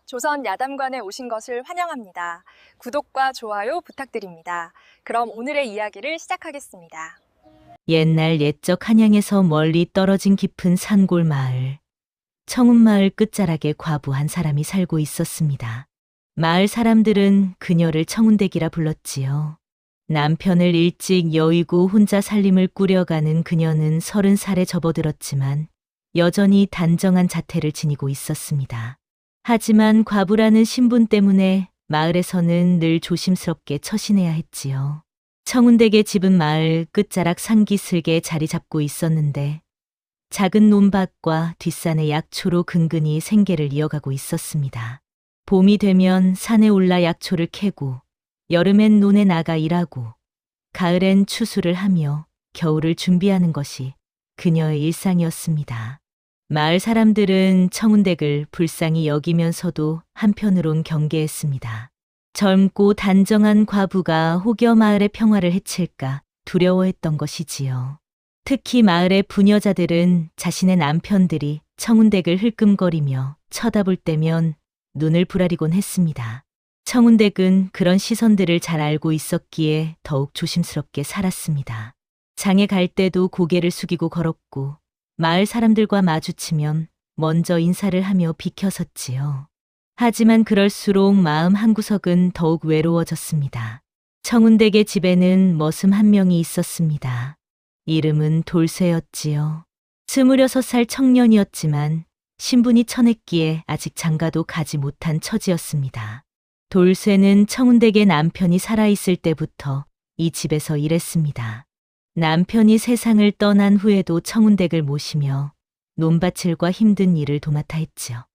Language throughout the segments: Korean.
조선 야담관에 오신 것을 환영합니다. 구독과 좋아요 부탁드립니다. 그럼 오늘의 이야기를 시작하겠습니다. 옛날 옛적 한양에서 멀리 떨어진 깊은 산골 마을. 청운마을 끝자락에 과부 한 사람이 살고 있었습니다. 마을 사람들은 그녀를 청운댁이라 불렀지요. 남편을 일찍 여의고 혼자 살림을 꾸려가는 그녀는 30살에 접어들었지만 여전히 단정한 자태를 지니고 있었습니다. 하지만 과부라는 신분 때문에 마을에서는 늘 조심스럽게 처신해야 했지요. 청운댁의 집은 마을 끝자락 산기슭에 자리 잡고 있었는데 작은 논밭과 뒷산의 약초로 근근히 생계를 이어가고 있었습니다. 봄이 되면 산에 올라 약초를 캐고 여름엔 논에 나가 일하고 가을엔 추수를 하며 겨울을 준비하는 것이 그녀의 일상이었습니다. 마을 사람들은 청운댁을 불쌍히 여기면서도 한편으론 경계했습니다. 젊고 단정한 과부가 혹여 마을의 평화를 해칠까 두려워했던 것이지요. 특히 마을의 부녀자들은 자신의 남편들이 청운댁을 흘끔거리며 쳐다볼 때면 눈을 부라리곤 했습니다. 청운댁은 그런 시선들을 잘 알고 있었기에 더욱 조심스럽게 살았습니다. 장에 갈 때도 고개를 숙이고 걸었고 마을 사람들과 마주치면 먼저 인사를 하며 비켜섰지요. 하지만 그럴수록 마음 한구석은 더욱 외로워졌습니다. 청운댁의 집에는 머슴 한 명이 있었습니다. 이름은 돌쇠였지요. 26살 청년이었지만 신분이 처냈기에 아직 장가도 가지 못한 처지였습니다. 돌쇠는 청운댁의 남편이 살아있을 때부터 이 집에서 일했습니다. 남편이 세상을 떠난 후에도 청운댁을 모시며 논밭일과 힘든 일을 도맡아 했지요.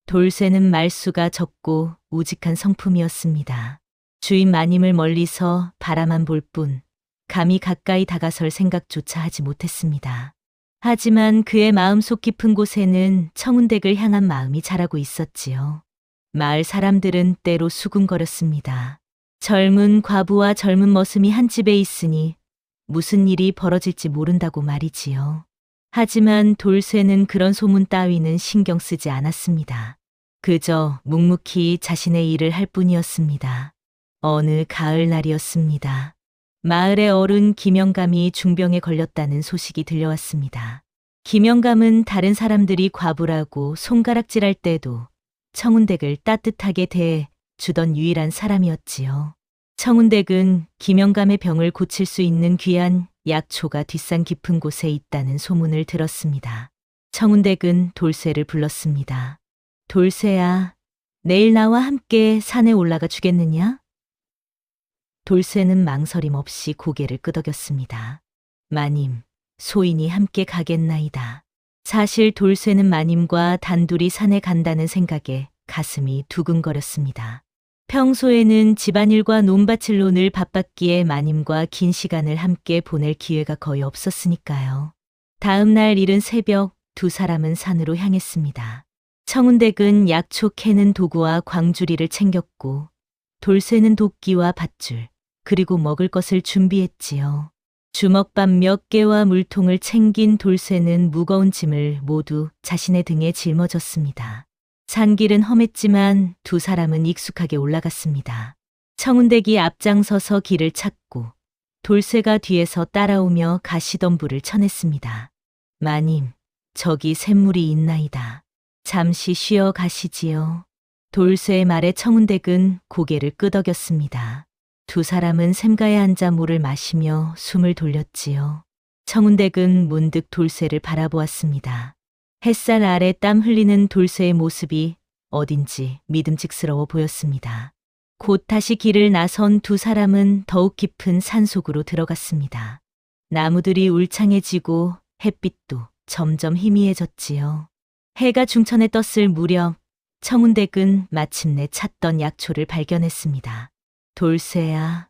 돌쇠는 말수가 적고 우직한 성품이었습니다. 주인 마님을 멀리서 바라만 볼 뿐 감히 가까이 다가설 생각조차 하지 못했습니다. 하지만 그의 마음속 깊은 곳에는 청운댁을 향한 마음이 자라고 있었지요. 마을 사람들은 때로 수군거렸습니다. 젊은 과부와 젊은 머슴이 한 집에 있으니 무슨 일이 벌어질지 모른다고 말이지요. 하지만 돌쇠는 그런 소문 따위는 신경 쓰지 않았습니다. 그저 묵묵히 자신의 일을 할 뿐이었습니다. 어느 가을날이었습니다. 마을의 어른 김영감이 중병에 걸렸다는 소식이 들려왔습니다. 김영감은 다른 사람들이 과부라고 손가락질할 때도 청운댁을 따뜻하게 대해 주던 유일한 사람이었지요. 청운댁은 김영감의 병을 고칠 수 있는 귀한 약초가 뒷산 깊은 곳에 있다는 소문을 들었습니다. 청운댁은 돌쇠를 불렀습니다. 돌쇠야, 내일 나와 함께 산에 올라가 주겠느냐? 돌쇠는 망설임 없이 고개를 끄덕였습니다. 마님, 소인이 함께 가겠나이다. 사실 돌쇠는 마님과 단둘이 산에 간다는 생각에 가슴이 두근거렸습니다. 평소에는 집안일과 논밭일로 늘 바빴기에 마님과 긴 시간을 함께 보낼 기회가 거의 없었으니까요. 다음 날 이른 새벽 두 사람은 산으로 향했습니다. 청운댁은 약초 캐는 도구와 광주리를 챙겼고 돌쇠는 도끼와 밧줄 그리고 먹을 것을 준비했지요. 주먹밥 몇 개와 물통을 챙긴 돌쇠는 무거운 짐을 모두 자신의 등에 짊어졌습니다. 산길은 험했지만 두 사람은 익숙하게 올라갔습니다. 청운댁이 앞장서서 길을 찾고 돌쇠가 뒤에서 따라오며 가시덤불을 쳐냈습니다. 마님, 저기 샘물이 있나이다. 잠시 쉬어 가시지요. 돌쇠의 말에 청운댁은 고개를 끄덕였습니다. 두 사람은 샘가에 앉아 물을 마시며 숨을 돌렸지요. 청운댁은 문득 돌쇠를 바라보았습니다. 햇살 아래 땀 흘리는 돌쇠의 모습이 어딘지 믿음직스러워 보였습니다. 곧 다시 길을 나선 두 사람은 더욱 깊은 산속으로 들어갔습니다. 나무들이 울창해지고 햇빛도 점점 희미해졌지요. 해가 중천에 떴을 무렵 청운댁은 마침내 찾던 약초를 발견했습니다. 돌쇠야,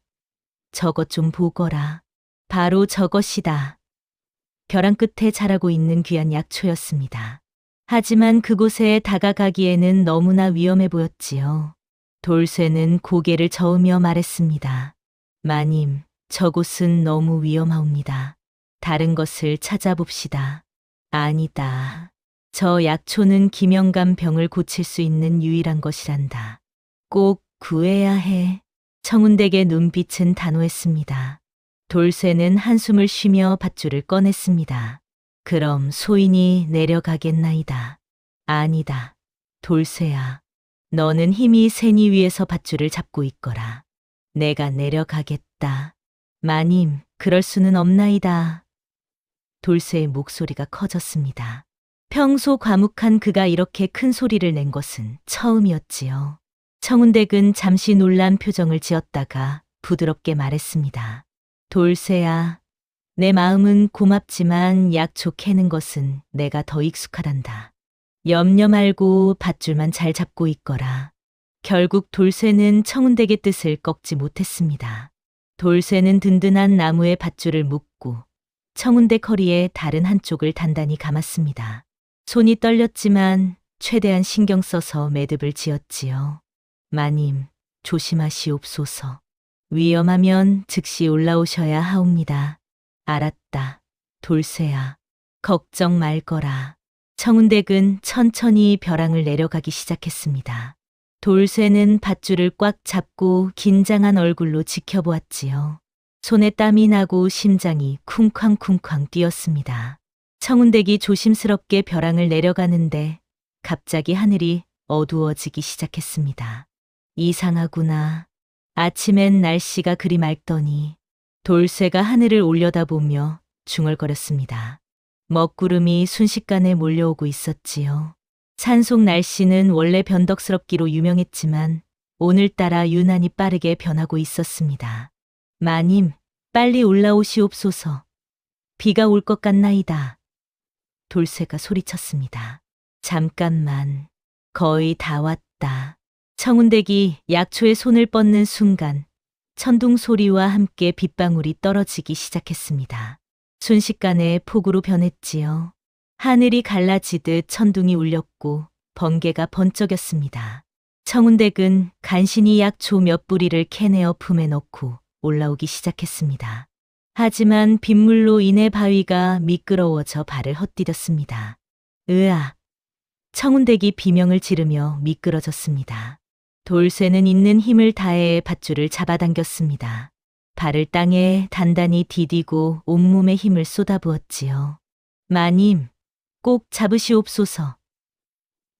저것 좀 보거라. 바로 저것이다. 벼랑 끝에 자라고 있는 귀한 약초였습니다. 하지만 그곳에 다가가기에는 너무나 위험해 보였지요. 돌쇠는 고개를 저으며 말했습니다. 마님, 저곳은 너무 위험하옵니다. 다른 것을 찾아봅시다. 아니다. 저 약초는 기명감 병을 고칠 수 있는 유일한 것이란다. 꼭 구해야 해. 청운댁의 눈빛은 단호했습니다. 돌쇠는 한숨을 쉬며 밧줄을 꺼냈습니다. 그럼 소인이 내려가겠나이다. 아니다. 돌쇠야. 너는 힘이 세니 위에서 밧줄을 잡고 있거라. 내가 내려가겠다. 마님, 그럴 수는 없나이다. 돌쇠의 목소리가 커졌습니다. 평소 과묵한 그가 이렇게 큰 소리를 낸 것은 처음이었지요. 청운댁은 잠시 놀란 표정을 지었다가 부드럽게 말했습니다. 돌쇠야, 내 마음은 고맙지만 약초 캐는 것은 내가 더 익숙하단다. 염려 말고 밧줄만 잘 잡고 있거라. 결국 돌쇠는 청운댁의 뜻을 꺾지 못했습니다. 돌쇠는 든든한 나무에 밧줄을 묶고 청운댁 허리에 다른 한쪽을 단단히 감았습니다. 손이 떨렸지만 최대한 신경 써서 매듭을 지었지요. 마님, 조심하시옵소서. 위험하면 즉시 올라오셔야 하옵니다. 알았다. 돌쇠야. 걱정 말거라. 청운댁은 천천히 벼랑을 내려가기 시작했습니다. 돌쇠는 밧줄을 꽉 잡고 긴장한 얼굴로 지켜보았지요. 손에 땀이 나고 심장이 쿵쾅쿵쾅 뛰었습니다. 청운댁이 조심스럽게 벼랑을 내려가는데 갑자기 하늘이 어두워지기 시작했습니다. 이상하구나. 아침엔 날씨가 그리 맑더니 돌쇠가 하늘을 올려다보며 중얼거렸습니다. 먹구름이 순식간에 몰려오고 있었지요. 산속 날씨는 원래 변덕스럽기로 유명했지만 오늘따라 유난히 빠르게 변하고 있었습니다. 마님, 빨리 올라오시옵소서. 비가 올 것 같나이다. 돌쇠가 소리쳤습니다. 잠깐만, 거의 다 왔다. 청운댁이 약초에 손을 뻗는 순간 천둥 소리와 함께 빗방울이 떨어지기 시작했습니다. 순식간에 폭우로 변했지요. 하늘이 갈라지듯 천둥이 울렸고 번개가 번쩍였습니다. 청운댁은 간신히 약초 몇 뿌리를 캐내어 품에 넣고 올라오기 시작했습니다. 하지만 빗물로 인해 바위가 미끄러워져 발을 헛디뎠습니다. 으아! 청운댁이 비명을 지르며 미끄러졌습니다. 돌쇠는 있는 힘을 다해 밧줄을 잡아당겼습니다. 발을 땅에 단단히 디디고 온몸에 힘을 쏟아부었지요. 마님, 꼭 잡으시옵소서.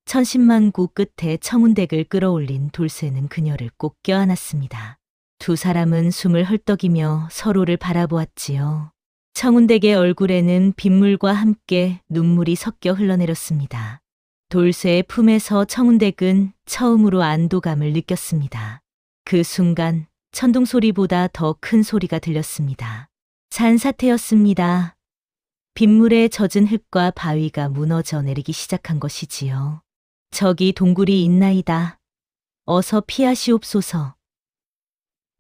천신만고 끝에 청운댁을 끌어올린 돌쇠는 그녀를 꼭 껴안았습니다. 두 사람은 숨을 헐떡이며 서로를 바라보았지요. 청운댁의 얼굴에는 빗물과 함께 눈물이 섞여 흘러내렸습니다. 돌쇠의 품에서 청운댁은 처음으로 안도감을 느꼈습니다. 그 순간 천둥 소리보다 더 큰 소리가 들렸습니다. 산사태였습니다. 빗물에 젖은 흙과 바위가 무너져 내리기 시작한 것이지요. 저기 동굴이 있나이다. 어서 피하시옵소서.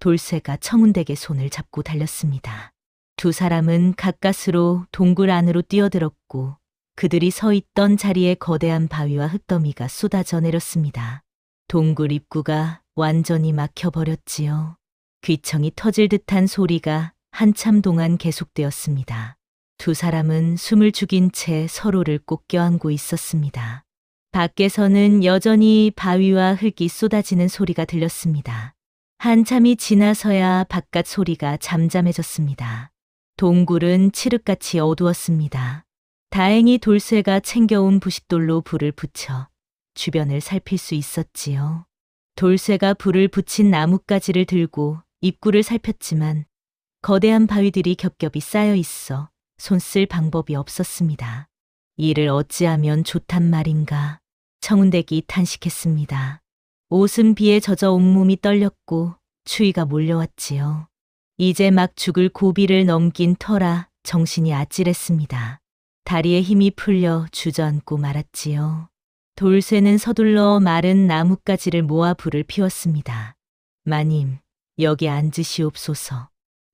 돌쇠가 청운댁의 손을 잡고 달렸습니다. 두 사람은 가까스로 동굴 안으로 뛰어들었고 그들이 서 있던 자리에 거대한 바위와 흙더미가 쏟아져 내렸습니다. 동굴 입구가 완전히 막혀버렸지요. 귀청이 터질 듯한 소리가 한참 동안 계속되었습니다. 두 사람은 숨을 죽인 채 서로를 꼭 껴안고 있었습니다. 밖에서는 여전히 바위와 흙이 쏟아지는 소리가 들렸습니다. 한참이 지나서야 바깥 소리가 잠잠해졌습니다. 동굴은 칠흑같이 어두웠습니다. 다행히 돌쇠가 챙겨온 부싯돌로 불을 붙여 주변을 살필 수 있었지요. 돌쇠가 불을 붙인 나뭇가지를 들고 입구를 살폈지만 거대한 바위들이 겹겹이 쌓여 있어 손 쓸 방법이 없었습니다. 이를 어찌하면 좋단 말인가. 청운댁이 탄식했습니다. 옷은 비에 젖어 온몸이 떨렸고 추위가 몰려왔지요. 이제 막 죽을 고비를 넘긴 터라 정신이 아찔했습니다. 다리에 힘이 풀려 주저앉고 말았지요. 돌쇠는 서둘러 마른 나뭇가지를 모아 불을 피웠습니다. 마님, 여기 앉으시옵소서.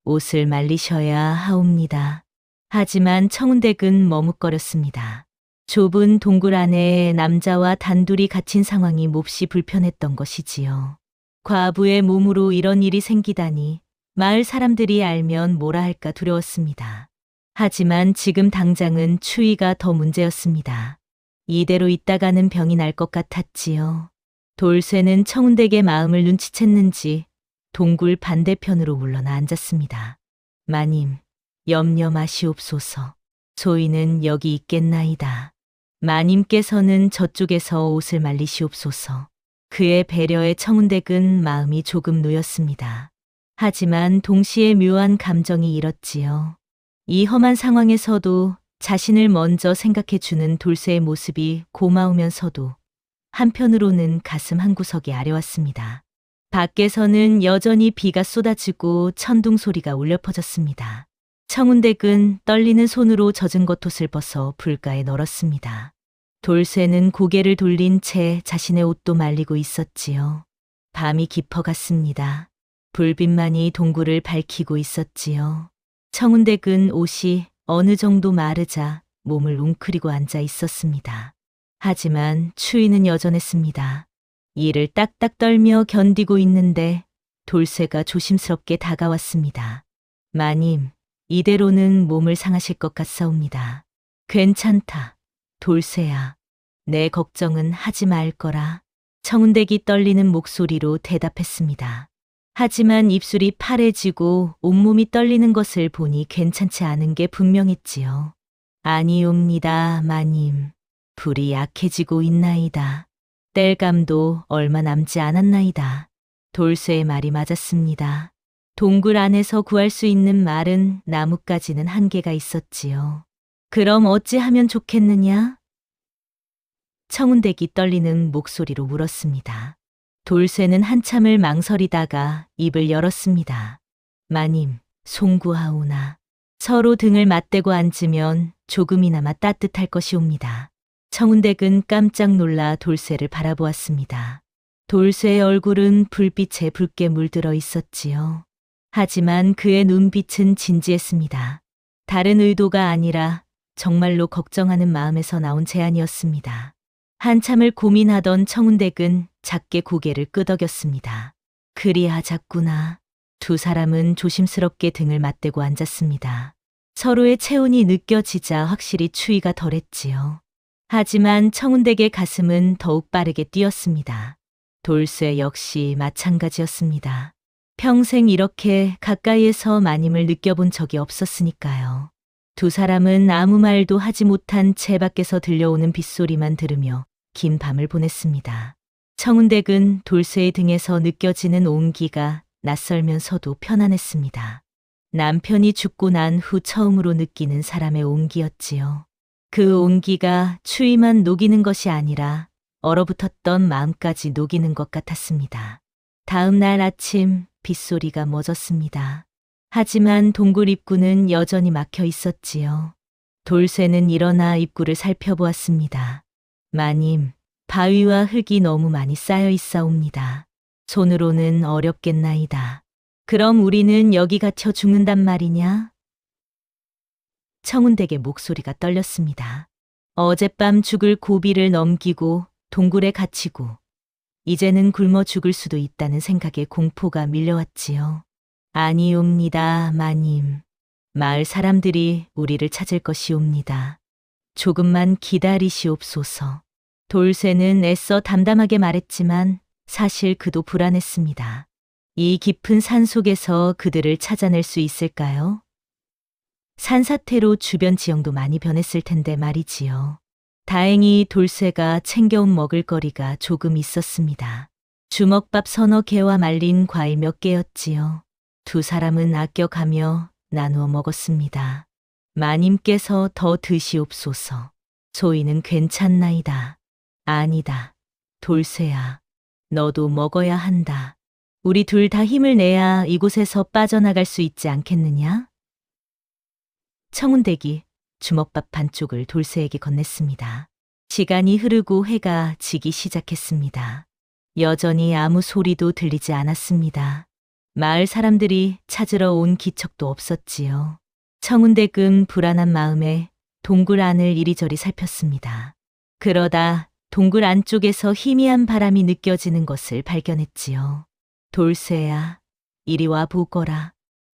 옷을 말리셔야 하옵니다. 하지만 청운댁은 머뭇거렸습니다. 좁은 동굴 안에 남자와 단둘이 갇힌 상황이 몹시 불편했던 것이지요. 과부의 몸으로 이런 일이 생기다니 마을 사람들이 알면 뭐라 할까 두려웠습니다. 하지만 지금 당장은 추위가 더 문제였습니다. 이대로 있다가는 병이 날 것 같았지요. 돌쇠는 청운댁의 마음을 눈치챘는지 동굴 반대편으로 물러나 앉았습니다. 마님, 염려 마시옵소서. 소인은 여기 있겠나이다. 마님께서는 저쪽에서 옷을 말리시옵소서. 그의 배려에 청운댁은 마음이 조금 놓였습니다. 하지만 동시에 묘한 감정이 일었지요. 이 험한 상황에서도 자신을 먼저 생각해주는 돌쇠의 모습이 고마우면서도 한편으로는 가슴 한구석이 아려왔습니다. 밖에서는 여전히 비가 쏟아지고 천둥 소리가 울려 퍼졌습니다. 청운댁은 떨리는 손으로 젖은 겉옷을 벗어 불가에 널었습니다. 돌쇠는 고개를 돌린 채 자신의 옷도 말리고 있었지요. 밤이 깊어갔습니다. 불빛만이 동굴을 밝히고 있었지요. 청운댁은 옷이 어느 정도 마르자 몸을 웅크리고 앉아 있었습니다. 하지만 추위는 여전했습니다. 이를 딱딱 떨며 견디고 있는데 돌쇠가 조심스럽게 다가왔습니다. 마님, 이대로는 몸을 상하실 것 같사옵니다. 괜찮다, 돌쇠야. 내 걱정은 하지 말 거라. 청운댁이 떨리는 목소리로 대답했습니다. 하지만 입술이 파래지고 온몸이 떨리는 것을 보니 괜찮지 않은 게 분명했지요. 아니옵니다, 마님. 불이 약해지고 있나이다. 땔감도 얼마 남지 않았나이다. 돌쇠의 말이 맞았습니다. 동굴 안에서 구할 수 있는 마른 나뭇가지는 한계가 있었지요. 그럼 어찌하면 좋겠느냐? 청운댁이 떨리는 목소리로 물었습니다. 돌쇠는 한참을 망설이다가 입을 열었습니다. 마님, 송구하오나. 서로 등을 맞대고 앉으면 조금이나마 따뜻할 것이옵니다. 청운댁은 깜짝 놀라 돌쇠를 바라보았습니다. 돌쇠의 얼굴은 불빛에 붉게 물들어 있었지요. 하지만 그의 눈빛은 진지했습니다. 다른 의도가 아니라 정말로 걱정하는 마음에서 나온 제안이었습니다. 한참을 고민하던 청운댁은 작게 고개를 끄덕였습니다. 그리하자꾸나. 두 사람은 조심스럽게 등을 맞대고 앉았습니다. 서로의 체온이 느껴지자 확실히 추위가 덜했지요. 하지만 청운댁의 가슴은 더욱 빠르게 뛰었습니다. 돌쇠 역시 마찬가지였습니다. 평생 이렇게 가까이에서 마님을 느껴본 적이 없었으니까요. 두 사람은 아무 말도 하지 못한 채 밖에서 들려오는 빗소리만 들으며 긴 밤을 보냈습니다. 청운댁은 돌쇠의 등에서 느껴지는 온기가 낯설면서도 편안했습니다. 남편이 죽고 난 후 처음으로 느끼는 사람의 온기였지요. 그 온기가 추위만 녹이는 것이 아니라 얼어붙었던 마음까지 녹이는 것 같았습니다. 다음 날 아침 빗소리가 멎었습니다. 하지만 동굴 입구는 여전히 막혀 있었지요. 돌쇠는 일어나 입구를 살펴보았습니다. 마님, 바위와 흙이 너무 많이 쌓여 있사옵니다. 손으로는 어렵겠나이다. 그럼 우리는 여기 갇혀 죽는단 말이냐? 청운댁의 목소리가 떨렸습니다. 어젯밤 죽을 고비를 넘기고 동굴에 갇히고 이제는 굶어 죽을 수도 있다는 생각에 공포가 밀려왔지요. 아니옵니다, 마님. 마을 사람들이 우리를 찾을 것이옵니다. 조금만 기다리시옵소서. 돌쇠는 애써 담담하게 말했지만 사실 그도 불안했습니다. 이 깊은 산 속에서 그들을 찾아낼 수 있을까요? 산사태로 주변 지형도 많이 변했을 텐데 말이지요. 다행히 돌쇠가 챙겨온 먹을거리가 조금 있었습니다. 주먹밥 서너 개와 말린 과일 몇 개였지요. 두 사람은 아껴가며 나누어 먹었습니다. 마님께서 더 드시옵소서. 소인은 괜찮나이다. 아니다. 돌쇠야. 너도 먹어야 한다. 우리 둘 다 힘을 내야 이곳에서 빠져나갈 수 있지 않겠느냐? 청운댁이 주먹밥 반쪽을 돌쇠에게 건넸습니다. 시간이 흐르고 해가 지기 시작했습니다. 여전히 아무 소리도 들리지 않았습니다. 마을 사람들이 찾으러 온 기척도 없었지요. 청운댁은 불안한 마음에 동굴 안을 이리저리 살폈습니다. 그러다 동굴 안쪽에서 희미한 바람이 느껴지는 것을 발견했지요. 돌쇠야, 이리 와 보거라.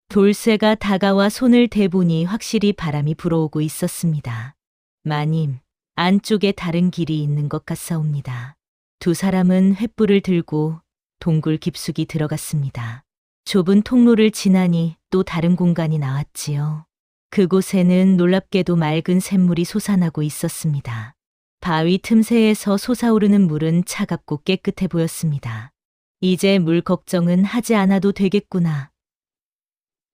돌쇠가 다가와 손을 대보니 확실히 바람이 불어오고 있었습니다. 마님, 안쪽에 다른 길이 있는 것 같사옵니다. 두 사람은 횃불을 들고 동굴 깊숙이 들어갔습니다. 좁은 통로를 지나니 또 다른 공간이 나왔지요. 그곳에는 놀랍게도 맑은 샘물이 솟아나고 있었습니다. 바위 틈새에서 솟아오르는 물은 차갑고 깨끗해 보였습니다. 이제 물 걱정은 하지 않아도 되겠구나.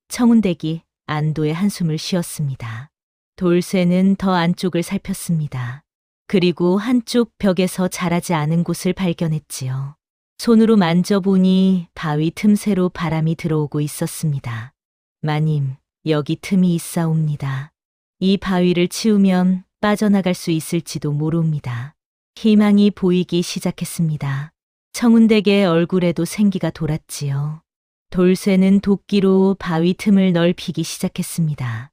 청운댁이 안도의 한숨을 쉬었습니다. 돌쇠는 더 안쪽을 살폈습니다. 그리고 한쪽 벽에서 자라지 않은 곳을 발견했지요. 손으로 만져보니 바위 틈새로 바람이 들어오고 있었습니다. 마님, 여기 틈이 있사옵니다. 이 바위를 치우면 빠져나갈 수 있을지도 모릅니다. 희망이 보이기 시작했습니다. 청운댁의 얼굴에도 생기가 돌았지요. 돌쇠는 도끼로 바위 틈을 넓히기 시작했습니다.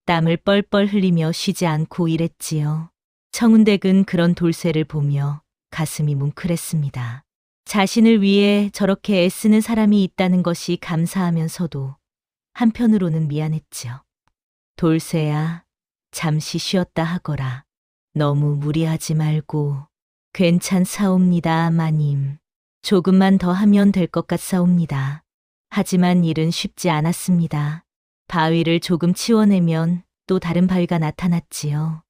땀을 뻘뻘 흘리며 쉬지 않고 일했지요. 청운댁은 그런 돌쇠를 보며 가슴이 뭉클했습니다. 자신을 위해 저렇게 애쓰는 사람이 있다는 것이 감사하면서도 한편으로는 미안했지요. 돌쇠야, 잠시 쉬었다 하거라. 너무 무리하지 말고. 괜찮사옵니다, 마님. 조금만 더 하면 될 것 같사옵니다. 하지만 일은 쉽지 않았습니다. 바위를 조금 치워내면 또 다른 바위가 나타났지요.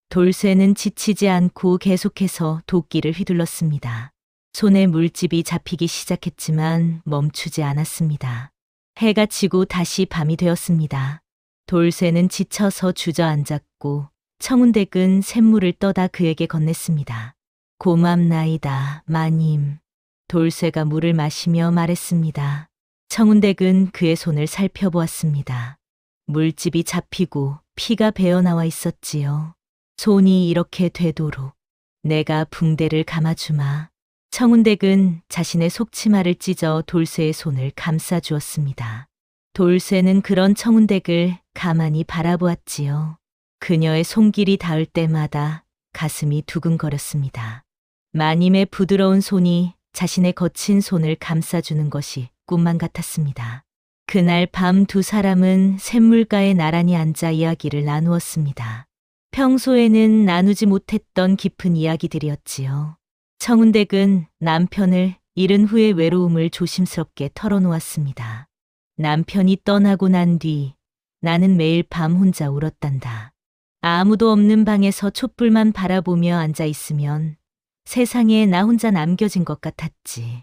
돌쇠는 지치지 않고 계속해서 도끼를 휘둘렀습니다. 손에 물집이 잡히기 시작했지만 멈추지 않았습니다. 해가 지고 다시 밤이 되었습니다. 돌쇠는 지쳐서 주저앉았고 청운댁은 샘물을 떠다 그에게 건넸습니다. 고맙나이다, 마님. 돌쇠가 물을 마시며 말했습니다. 청운댁은 그의 손을 살펴보았습니다. 물집이 잡히고 피가 배어나와 있었지요. 손이 이렇게 되도록 내가 붕대를 감아주마. 청운댁은 자신의 속치마를 찢어 돌쇠의 손을 감싸주었습니다. 돌쇠는 그런 청운댁을 가만히 바라보았지요. 그녀의 손길이 닿을 때마다 가슴이 두근거렸습니다. 마님의 부드러운 손이 자신의 거친 손을 감싸주는 것이 꿈만 같았습니다. 그날 밤 두 사람은 샘물가에 나란히 앉아 이야기를 나누었습니다. 평소에는 나누지 못했던 깊은 이야기들이었지요. 청운댁은 남편을 잃은 후의 외로움을 조심스럽게 털어놓았습니다. 남편이 떠나고 난 뒤 나는 매일 밤 혼자 울었단다. 아무도 없는 방에서 촛불만 바라보며 앉아 있으면 세상에 나 혼자 남겨진 것 같았지.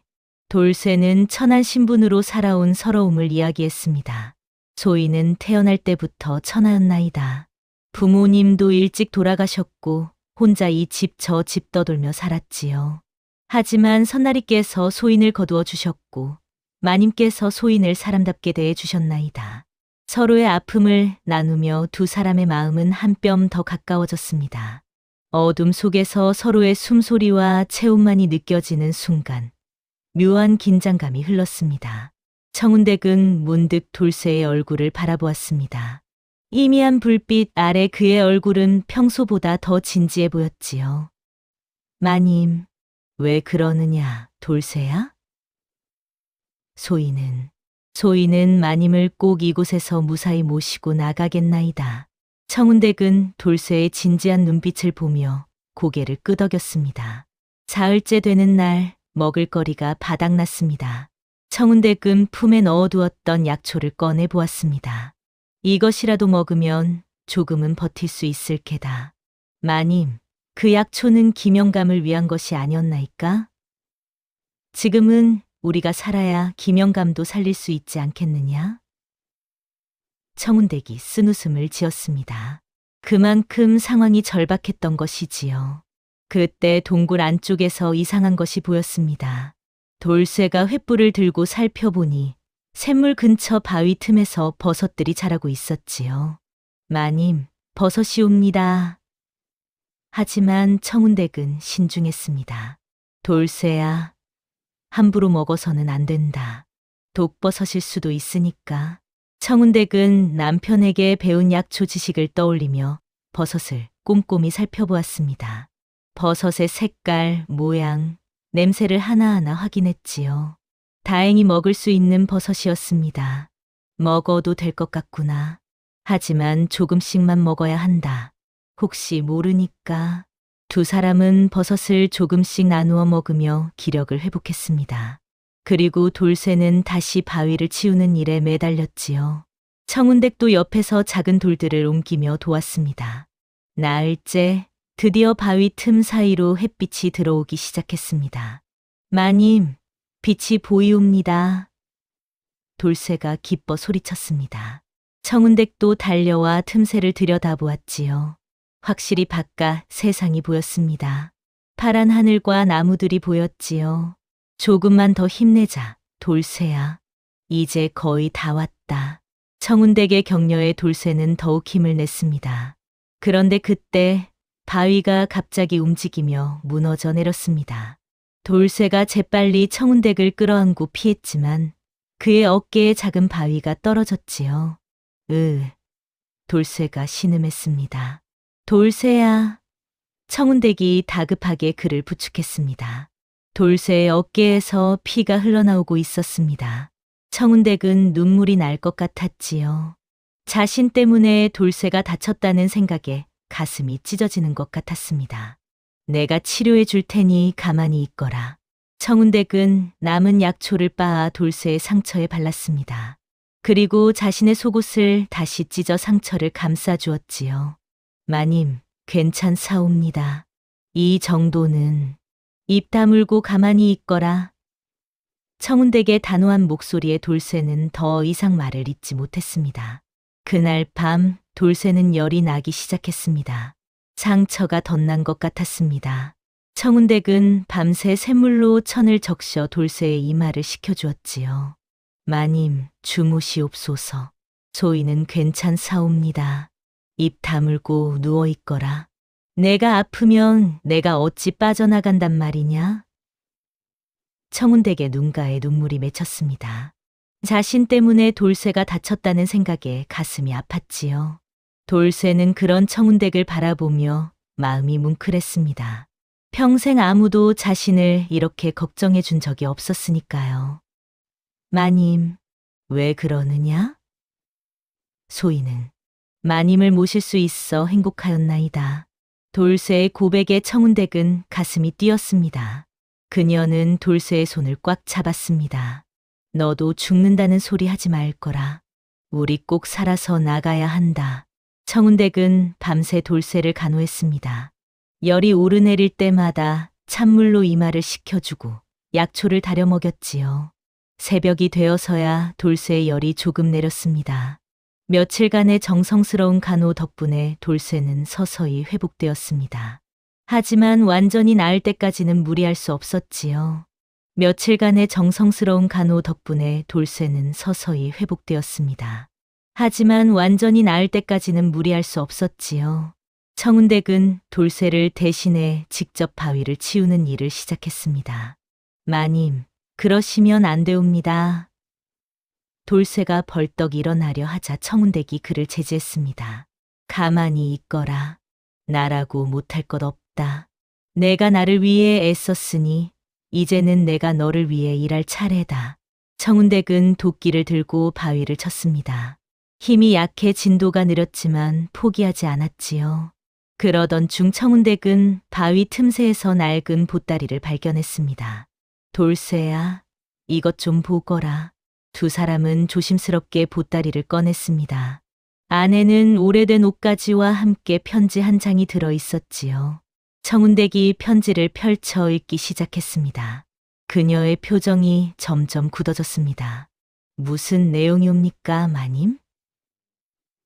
돌쇠는 천한 신분으로 살아온 서러움을 이야기했습니다. 소희는 태어날 때부터 천하였나이다. 부모님도 일찍 돌아가셨고 혼자 이 집 저 집 떠돌며 살았지요. 하지만 선나리께서 소인을 거두어 주셨고 마님께서 소인을 사람답게 대해 주셨나이다. 서로의 아픔을 나누며 두 사람의 마음은 한 뼘 더 가까워졌습니다. 어둠 속에서 서로의 숨소리와 체온만이 느껴지는 순간 묘한 긴장감이 흘렀습니다. 청운댁은 문득 돌쇠의 얼굴을 바라보았습니다. 희미한 불빛 아래 그의 얼굴은 평소보다 더 진지해 보였지요. 마님, 왜 그러느냐, 돌쇠야? 소인은 마님을 꼭 이곳에서 무사히 모시고 나가겠나이다. 청운댁은 돌쇠의 진지한 눈빛을 보며 고개를 끄덕였습니다. 사흘째 되는 날 먹을거리가 바닥났습니다. 청운댁은 품에 넣어두었던 약초를 꺼내 보았습니다. 이것이라도 먹으면 조금은 버틸 수 있을 게다. 마님, 그 약초는 김영감을 위한 것이 아니었나이까? 지금은 우리가 살아야 김영감도 살릴 수 있지 않겠느냐? 청운댁이 쓴웃음을 지었습니다. 그만큼 상황이 절박했던 것이지요. 그때 동굴 안쪽에서 이상한 것이 보였습니다. 돌쇠가 횃불을 들고 살펴보니 샘물 근처 바위 틈에서 버섯들이 자라고 있었지요. 마님, 버섯이옵니다. 하지만 청운댁은 신중했습니다. 돌쇠야, 함부로 먹어서는 안 된다. 독버섯일 수도 있으니까. 청운댁은 남편에게 배운 약초 지식을 떠올리며 버섯을 꼼꼼히 살펴보았습니다. 버섯의 색깔, 모양, 냄새를 하나하나 확인했지요. 다행히 먹을 수 있는 버섯이었습니다. 먹어도 될 것 같구나. 하지만 조금씩만 먹어야 한다. 혹시 모르니까. 두 사람은 버섯을 조금씩 나누어 먹으며 기력을 회복했습니다. 그리고 돌쇠는 다시 바위를 치우는 일에 매달렸지요. 청운댁도 옆에서 작은 돌들을 옮기며 도왔습니다. 나흘째 드디어 바위 틈 사이로 햇빛이 들어오기 시작했습니다. 마님, 빛이 보이옵니다. 돌쇠가 기뻐 소리쳤습니다. 청운댁도 달려와 틈새를 들여다보았지요. 확실히 바깥 세상이 보였습니다. 파란 하늘과 나무들이 보였지요. 조금만 더 힘내자, 돌쇠야. 이제 거의 다 왔다. 청운댁의 격려에 돌쇠는 더욱 힘을 냈습니다. 그런데 그때 바위가 갑자기 움직이며 무너져 내렸습니다. 돌쇠가 재빨리 청운댁을 끌어안고 피했지만 그의 어깨에 작은 바위가 떨어졌지요. 돌쇠가 신음했습니다. 돌쇠야. 청운댁이 다급하게 그를 부축했습니다. 돌쇠의 어깨에서 피가 흘러나오고 있었습니다. 청운댁은 눈물이 날 것 같았지요. 자신 때문에 돌쇠가 다쳤다는 생각에 가슴이 찢어지는 것 같았습니다. 내가 치료해 줄 테니 가만히 있거라. 청운댁은 남은 약초를 빻아 돌쇠의 상처에 발랐습니다. 그리고 자신의 속옷을 다시 찢어 상처를 감싸 주었지요. 마님, 괜찮사옵니다. 이 정도는. 입 다물고 가만히 있거라. 청운댁의 단호한 목소리에 돌쇠는 더 이상 말을 잇지 못했습니다. 그날 밤 돌쇠는 열이 나기 시작했습니다. 상처가 덧난 것 같았습니다. 청운댁은 밤새 샘물로 천을 적셔 돌쇠의 이마를 식혀주었지요. 마님, 주무시옵소서. 소인은 괜찮사옵니다. 입 다물고 누워있거라. 내가 아프면 내가 어찌 빠져나간단 말이냐? 청운댁의 눈가에 눈물이 맺혔습니다. 자신 때문에 돌쇠가 다쳤다는 생각에 가슴이 아팠지요. 돌쇠는 그런 청운댁을 바라보며 마음이 뭉클했습니다. 평생 아무도 자신을 이렇게 걱정해 준 적이 없었으니까요. 마님, 왜 그러느냐? 소인은 마님을 모실 수 있어 행복하였나이다. 돌쇠의 고백에 청운댁은 가슴이 뛰었습니다. 그녀는 돌쇠의 손을 꽉 잡았습니다. 너도 죽는다는 소리 하지 말 거라. 우리 꼭 살아서 나가야 한다. 청운댁은 밤새 돌쇠를 간호했습니다. 열이 오르내릴 때마다 찬물로 이마를 식혀주고 약초를 다려 먹였지요. 새벽이 되어서야 돌쇠의 열이 조금 내렸습니다. 며칠간의 정성스러운 간호 덕분에 돌쇠는 서서히 회복되었습니다. 하지만 완전히 나을 때까지는 무리할 수 없었지요. 며칠간의 정성스러운 간호 덕분에 돌쇠는 서서히 회복되었습니다. 하지만 완전히 나을 때까지는 무리할 수 없었지요. 청운댁은 돌쇠를 대신해 직접 바위를 치우는 일을 시작했습니다. 마님, 그러시면 안 되옵니다. 돌쇠가 벌떡 일어나려 하자 청운댁이 그를 제지했습니다. 가만히 있거라. 나라고 못할 것 없다. 내가 나를 위해 애썼으니 이제는 내가 너를 위해 일할 차례다. 청운댁은 도끼를 들고 바위를 쳤습니다. 힘이 약해 진도가 느렸지만 포기하지 않았지요. 그러던 중 청운댁은 바위 틈새에서 낡은 보따리를 발견했습니다. 돌쇠야, 이것 좀 보거라. 두 사람은 조심스럽게 보따리를 꺼냈습니다. 안에는 오래된 옷가지와 함께 편지 한 장이 들어 있었지요. 청운댁이 편지를 펼쳐 읽기 시작했습니다. 그녀의 표정이 점점 굳어졌습니다. 무슨 내용이옵니까, 마님?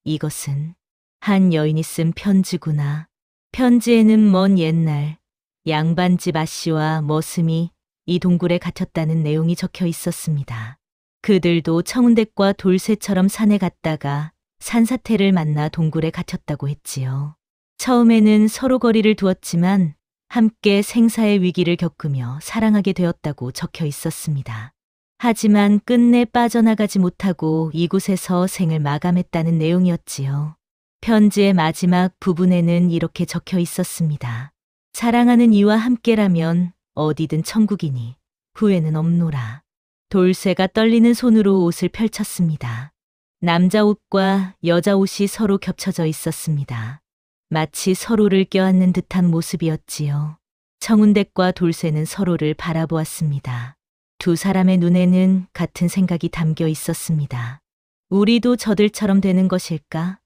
이것은 한 여인이 쓴 편지구나. 편지에는 먼 옛날 양반집 아씨와 머슴이 이 동굴에 갇혔다는 내용이 적혀 있었습니다. 그들도 청운댁과 돌쇠처럼 산에 갔다가 산사태를 만나 동굴에 갇혔다고 했지요. 처음에는 서로 거리를 두었지만 함께 생사의 위기를 겪으며 사랑하게 되었다고 적혀 있었습니다. 하지만 끝내 빠져나가지 못하고 이곳에서 생을 마감했다는 내용이었지요. 편지의 마지막 부분에는 이렇게 적혀 있었습니다. 사랑하는 이와 함께라면 어디든 천국이니 후회는 없노라. 돌쇠가 떨리는 손으로 옷을 펼쳤습니다. 남자 옷과 여자 옷이 서로 겹쳐져 있었습니다. 마치 서로를 껴안는 듯한 모습이었지요. 청운댁과 돌쇠는 서로를 바라보았습니다. 두 사람의 눈에는 같은 생각이 담겨 있었습니다. 우리도 저들처럼 되는 것일까?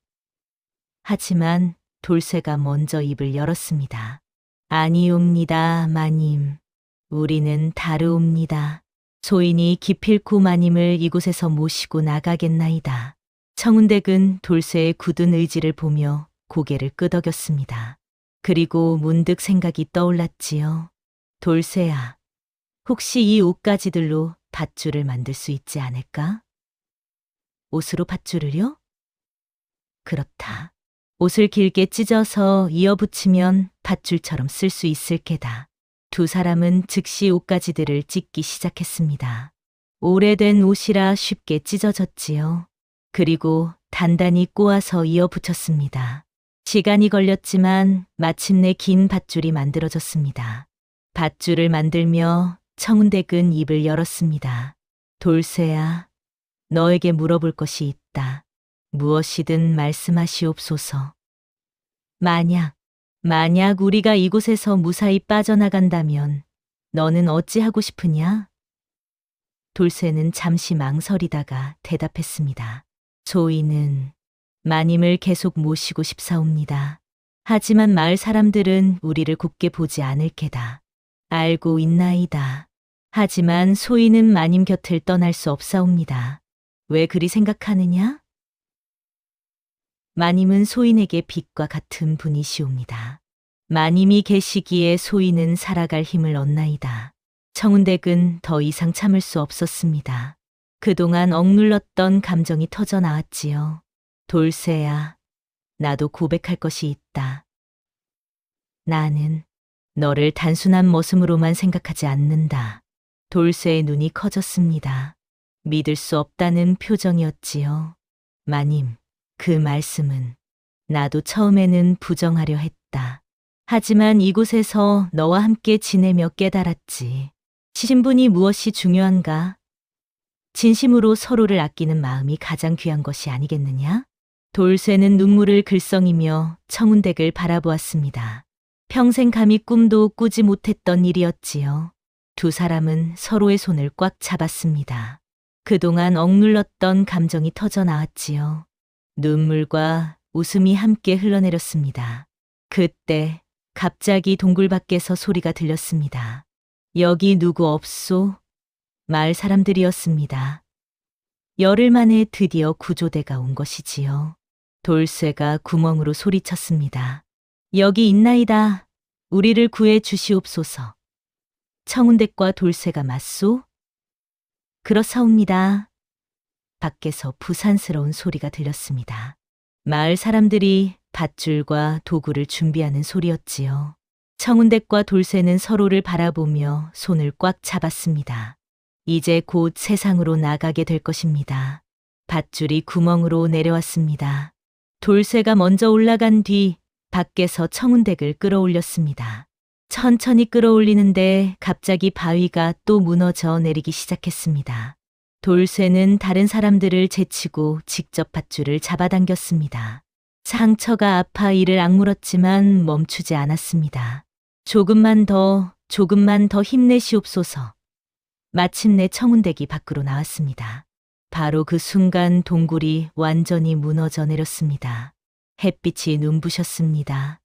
하지만 돌쇠가 먼저 입을 열었습니다. 아니옵니다, 마님. 우리는 다르옵니다. 소인이 기필코 마님을 이곳에서 모시고 나가겠나이다. 청운댁은 돌쇠의 굳은 의지를 보며 고개를 끄덕였습니다. 그리고 문득 생각이 떠올랐지요. 돌쇠야, 혹시 이 옷가지들로 밧줄을 만들 수 있지 않을까? 옷으로 밧줄을요? 그렇다. 옷을 길게 찢어서 이어붙이면 밧줄처럼 쓸 수 있을 게다. 두 사람은 즉시 옷가지들을 찢기 시작했습니다. 오래된 옷이라 쉽게 찢어졌지요. 그리고 단단히 꼬아서 이어붙였습니다. 시간이 걸렸지만 마침내 긴 밧줄이 만들어졌습니다. 밧줄을 만들며 청운댁은 입을 열었습니다. 돌쇠야, 너에게 물어볼 것이 있다. 무엇이든 말씀하시옵소서. 만약 우리가 이곳에서 무사히 빠져나간다면 너는 어찌하고 싶으냐? 돌쇠는 잠시 망설이다가 대답했습니다. 소인은 마님을 계속 모시고 싶사옵니다. 하지만 마을 사람들은 우리를 곱게 보지 않을 게다. 알고 있나이다. 하지만 소인은 마님 곁을 떠날 수 없사옵니다. 왜 그리 생각하느냐? 마님은 소인에게 빛과 같은 분이시옵니다. 마님이 계시기에 소인은 살아갈 힘을 얻나이다. 청운댁은 더 이상 참을 수 없었습니다. 그동안 억눌렀던 감정이 터져 나왔지요. 돌쇠야, 나도 고백할 것이 있다. 나는 너를 단순한 머슴으로만 생각하지 않는다. 돌쇠의 눈이 커졌습니다. 믿을 수 없다는 표정이었지요. 마님, 그 말씀은 나도 처음에는 부정하려 했다. 하지만 이곳에서 너와 함께 지내며 깨달았지. 신분이 무엇이 중요한가? 진심으로 서로를 아끼는 마음이 가장 귀한 것이 아니겠느냐? 돌쇠는 눈물을 글썽이며 청운댁을 바라보았습니다. 평생 감히 꿈도 꾸지 못했던 일이었지요. 두 사람은 서로의 손을 꽉 잡았습니다. 그동안 억눌렀던 감정이 터져 나왔지요. 눈물과 웃음이 함께 흘러내렸습니다. 그때 갑자기 동굴 밖에서 소리가 들렸습니다. 여기 누구 없소? 마을 사람들이었습니다. 열흘 만에 드디어 구조대가 온 것이지요. 돌쇠가 구멍으로 소리쳤습니다. 여기 있나이다. 우리를 구해 주시옵소서. 청운댁과 돌쇠가 맞소? 그렇사옵니다. 밖에서 부산스러운 소리가 들렸습니다. 마을 사람들이 밧줄과 도구를 준비하는 소리였지요. 청운댁과 돌쇠는 서로를 바라보며 손을 꽉 잡았습니다. 이제 곧 세상으로 나가게 될 것입니다. 밧줄이 구멍으로 내려왔습니다. 돌쇠가 먼저 올라간 뒤 밖에서 청운댁을 끌어올렸습니다. 천천히 끌어올리는데 갑자기 바위가 또 무너져 내리기 시작했습니다. 돌쇠는 다른 사람들을 제치고 직접 밧줄을 잡아당겼습니다. 상처가 아파 이를 악물었지만 멈추지 않았습니다. 조금만 더 힘내시옵소서. 마침내 청운댁이 밖으로 나왔습니다. 바로 그 순간 동굴이 완전히 무너져 내렸습니다. 햇빛이 눈부셨습니다.